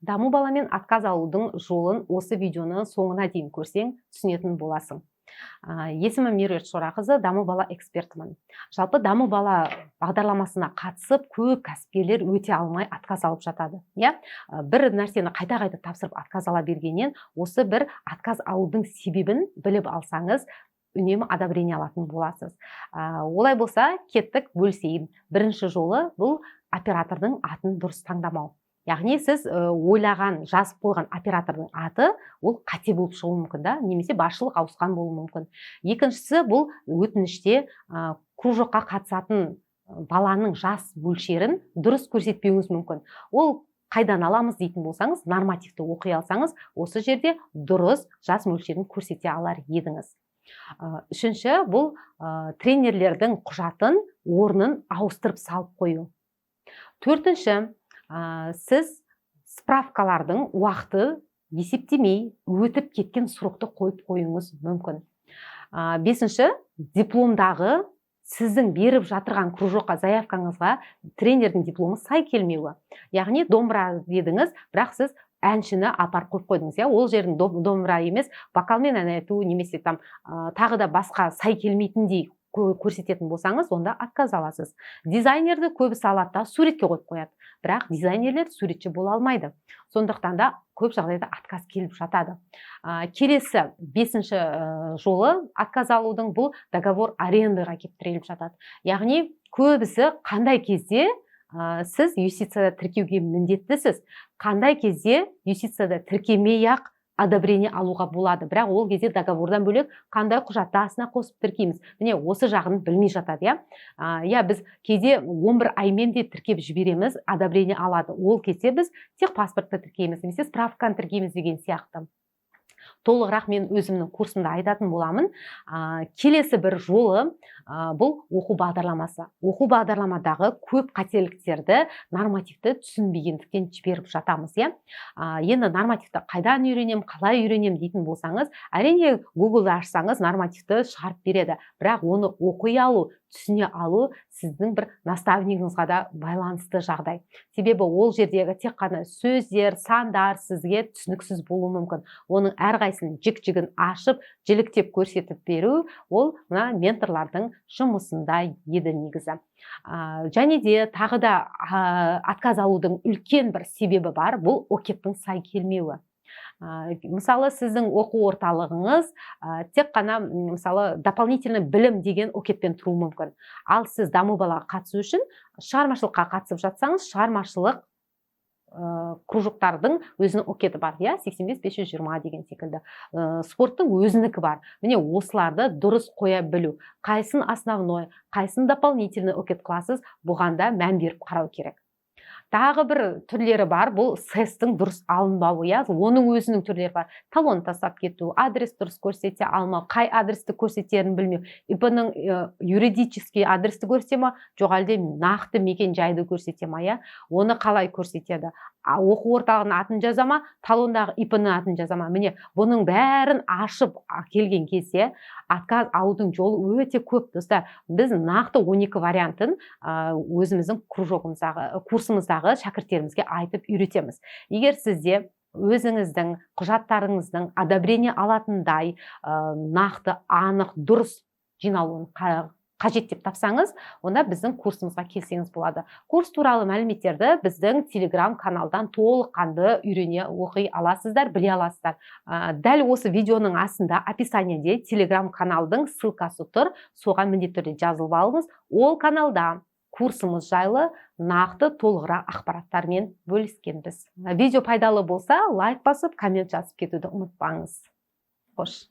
Даму баламен отказ алудың жолын осы видеоны соңына дейін көрсең түсінетін боласың. Есімім Меруерт Шорақызы, даму бала экспертімін. Жалпы даму бала бағдарламасына қатысып, көп кәсіпкерлер өте алмай отказ алып жатады. Бір нәрсені қайта-қайта тапсырып отказ ала бергеннен, осы бір отказ алудың себебін біліп алсаңыз, үнемі одобрение алатын боласыз. Олай болса, кеттік бөлісейін. Бірінші жолы бұл оператордың атын дұрыс таңдамау. Яғни сіз ойлаған, жазып қойған оператордың аты ол қате болып шығуы мүмкін, немесе басшылық ауысқан болуы мүмкін. Екіншісі, бұл өтініште кружокқа қатысатын баланың жас мөлшерін дұрыс көрсетпеуіңіз мүмкін. Ол қайдан аламыз дейтін болсаңыз, нормативті оқи алсаңыз, осы жерде дұрыс жас мөлшерін көрсете алар едіңіз. Үшінші, бұл тренерлердің құжатын, орнын ауыстырып салып қою. Төртінші, сіз справкалардың уақыты есептемей өтіп кеткен сроқты қойып қойыңыз мүмкін. Бесінші, дипломдағы сіздің беріп жатырған кружокқа, заявкаңызға тренердің дипломы сай келмеуі. Яғни домбыра дедіңіз, бірақ сіз әншіні апарып қойып қойдыңыз. Ол жердің домбыра емес, вокалмен ән айту, немесе тағы да басқа сай келмейтіндей көрсететін болсаңыз, онда отказ аласыз. Дизайнерді көбісі алады да суретке қойып қояды. Бірақ дизайнерлер суретші бола алмайды. Сондықтан да көп жағдайда отказ келіп жатады. Келесі, бесінші жолы отказ алудың бұл договор арендаға келіп тіреліп жатады. Яғни көбісі қандай кезде сіз юстицияда тіркеуге міндеттісіз, қандай кезде юстицияда тіркемей-ақ одобрение алуға болады. Бірақ ол кезде договордан бөлек қандай құжатты астына қосып тіркейміз. Міне осы жағын білмей жатады. Біз кейде 11 аймен де тіркеп жібереміз, одобрение алады. Ол кезде біз техпаспортты тіркейміз, немесе справканы тіркейміз деген сияқты. Толығырақ мен өзімнің курсымда айтатын боламын. Келесі бір жолы бұл оқу бағдарламасы. Оқу бағдарламадағы көп қателіктерді нормативті түсінбегендіктен жіберіп жатамыз. Енді нормативті қайдан үйренем, қалай үйренем дейтін болсаңыз, әрине Google-да ашсаңыз нормативті шығарып береді. Бірақ оны оқи алу, түсіне алу сіздің бір наставнигіңізға да байланысты жағдай. Себебі ол жердегі тек қана сөздер, сандар сізге түсініксіз болуы мүмкін. Оның әрқайсының жік-жігін ашып, жіліктеп көрсетіп беру, ол менторлардың жұмысында еді негізі. Және де тағы да отказ алудың үлкен бір себебі бар, бұл окептің сай келмеуі. Мысалы, сіздің оқу орталығыңыз тек қана дополнительный білім деген океппен тұру мүмкін. Ал сіз даму балаға қатысу үшін шығармашылыққа қатысып жатсаңыз, шығармашылық кружоктардың өзінің океті бар, 85-520 деген секілді. Спорттың өзінікі бар. Міне осыларды дұрыс қоя білу. Қайсын основной, қайсын дополнительный окет классыз, бұғанда мән беріп қарау керек. Тағы бір түрлері бар, бұл сестің дұрыс алынбауы, оның өзінің түрлері бар. Талон тастап кету, адрес дұрыс көрсете алмау, қай адресті көрсетерін білмеу. ИП-ның юридический адресті көрсете ма, жоқ әлде нақты мекен жайды көрсете ма, оны қалай көрсетеді? Оқу орталығының атын жаза ма, талондағы ИП-ның атын жаза ма? Міне, бұның бәрін ашып келген кезде отказ алудың жолы өте көп. Достар, біз нақты 12 вариантын өзіміздің курсымыздағы шәкірттерімізге айтып үйретеміз. Егер сізде өзіңіздің құжаттарыңыздың одобрение алатындай нақты, анық, дұрыс жиналуын қажет деп тапсаңыз, онда біздің курсымызға келсеңіз болады. Курс туралы мәліметтерді біздің Telegram каналдан толыққанды үйрене оқи аласыздар, біле аласыздар. Дәл осы видеоның астында описаниеде Telegram каналдың ссылкасы тұр, соған міндетті түрде жазылып алыңыз. Ол каналда курсымыз жайлы нақты толығырақ ақпараттармен бөліскенбіз. Видео пайдалы болса, лайк басып, коммент жазып кетуді ұмытпаңыз. Қош.